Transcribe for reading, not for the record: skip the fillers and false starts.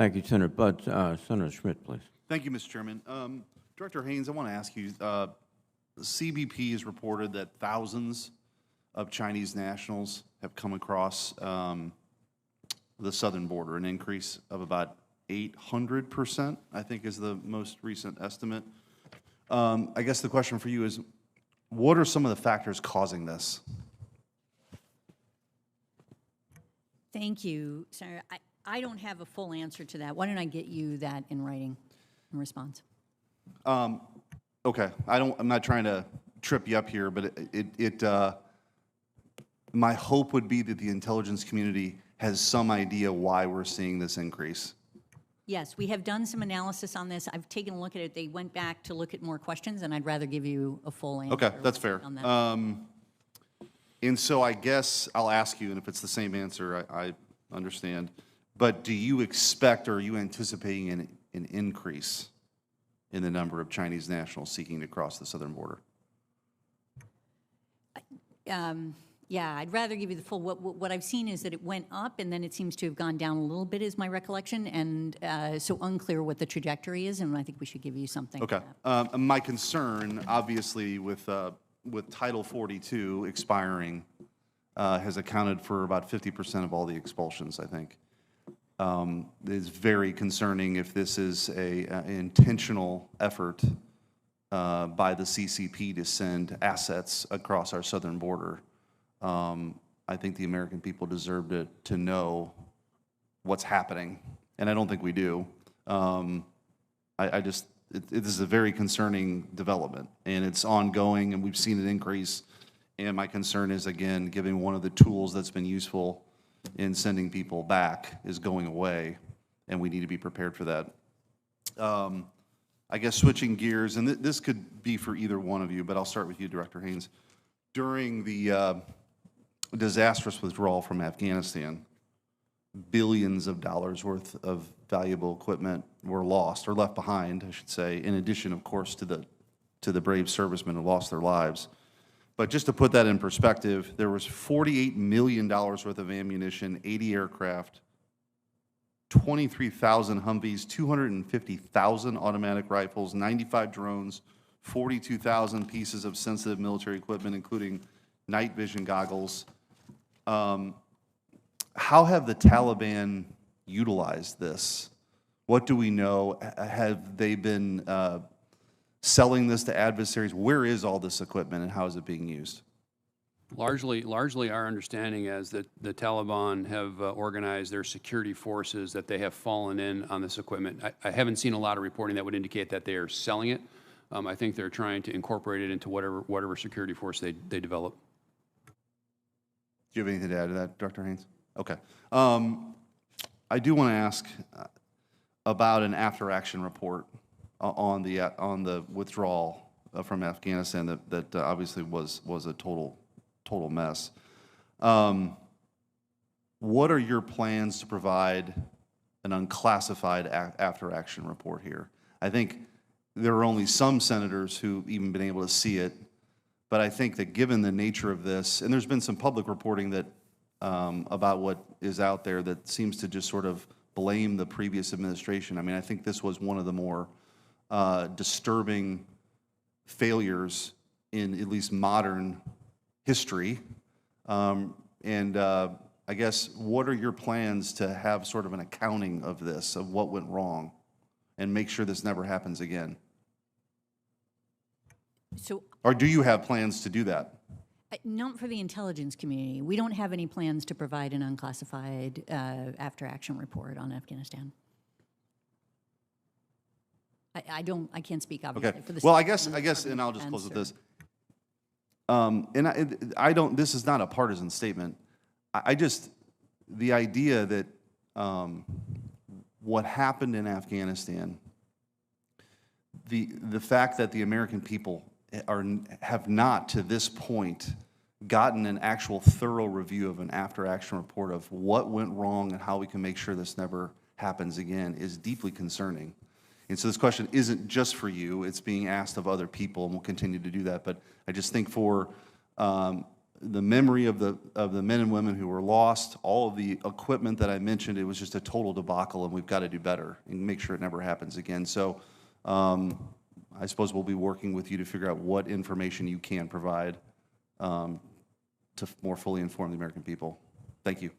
Thank you, Senator Butt. Senator Schmitt, please. Thank you, Mr. Chairman. Director Haines, I want to ask you, CBP has reported that thousands of Chinese nationals have come across the southern border, an increase of about 800%, I think is the most recent estimate. I guess the question for you is, what are some of the factors causing this? Thank you, Senator. I don't have a full answer to that. Why don't I get you that in writing in response? Okay, I'm not trying to trip you up here, but my hope would be that the intelligence community has some idea why we're seeing this increase. Yes, we have done some analysis on this. I've taken a look at it. They went back to look at more questions, and I'd rather give you a full answer. Okay, that's fair. On that. And so I guess I'll ask you, and if it's the same answer, I understand. But do you expect, or are you anticipating an increase in the number of Chinese nationals seeking to cross the southern border? Yeah, I'd rather give you the full. What I've seen is that it went up, and then it seems to have gone down a little bit, is my recollection, and so unclear what the trajectory is, and I think we should give you something. Okay. My concern, obviously, with Title 42 expiring, has accounted for about 50% of all the expulsions, I think. It's very concerning if this is an intentional effort by the CCP to send assets across our southern border. I think the American people deserve to know what's happening, and I don't think we do. This is a very concerning development, and it's ongoing, and we've seen it increase. And my concern is, again, giving one of the tools that's been useful in sending people back is going away, and we need to be prepared for that. I guess switching gears, and this could be for either one of you, but I'll start with you, Director Haines. During the disastrous withdrawal from Afghanistan, billions of dollars worth of valuable equipment were lost, or left behind, I should say, in addition, of course, to the brave servicemen who lost their lives. But just to put that in perspective, there was $48 million worth of ammunition, 80 aircraft, 23,000 Humvees, 250,000 automatic rifles, 95 drones, 42,000 pieces of sensitive military equipment, including night vision goggles. How have the Taliban utilized this? What do we know? Have they been selling this to adversaries? Where is all this equipment, and how is it being used? Largely, our understanding is that the Taliban have organized their security forces, that they have fallen in on this equipment. I haven't seen a lot of reporting that would indicate that they are selling it. I think they're trying to incorporate it into whatever security force they develop. Do you have anything to add to that, Dr. Haines? Okay. I do want to ask about an after-action report on the withdrawal from Afghanistan that obviously was a total mess. What are your plans to provide an unclassified after-action report here? I think there are only some senators who've even been able to see it, but I think that given the nature of this, and there's been some public reporting that about what is out there that seems to just sort of blame the previous administration. I mean, I think this was one of the more disturbing failures in at least modern history. I guess, what are your plans to have sort of an accounting of this, of what went wrong, and make sure this never happens again? Or do you have plans to do that? Not for the intelligence community. We don't have any plans to provide an unclassified after-action report on Afghanistan. I can't speak obviously. Okay. For the well, I guess, and I'll just close with this. I don't. This is not a partisan statement. The idea that what happened in Afghanistan, the fact that the American people have not to this point gotten an actual thorough review of an after-action report of what went wrong and how we can make sure this never happens again is deeply concerning. And so this question isn't just for you, it's being asked of other people, and we'll continue to do that. But I just think for the memory of the men and women who were lost, all of the equipment that I mentioned, it was just a total debacle, and we've got to do better and make sure it never happens again. So I suppose we'll be working with you to figure out what information you can provide to more fully inform the American people. Thank you.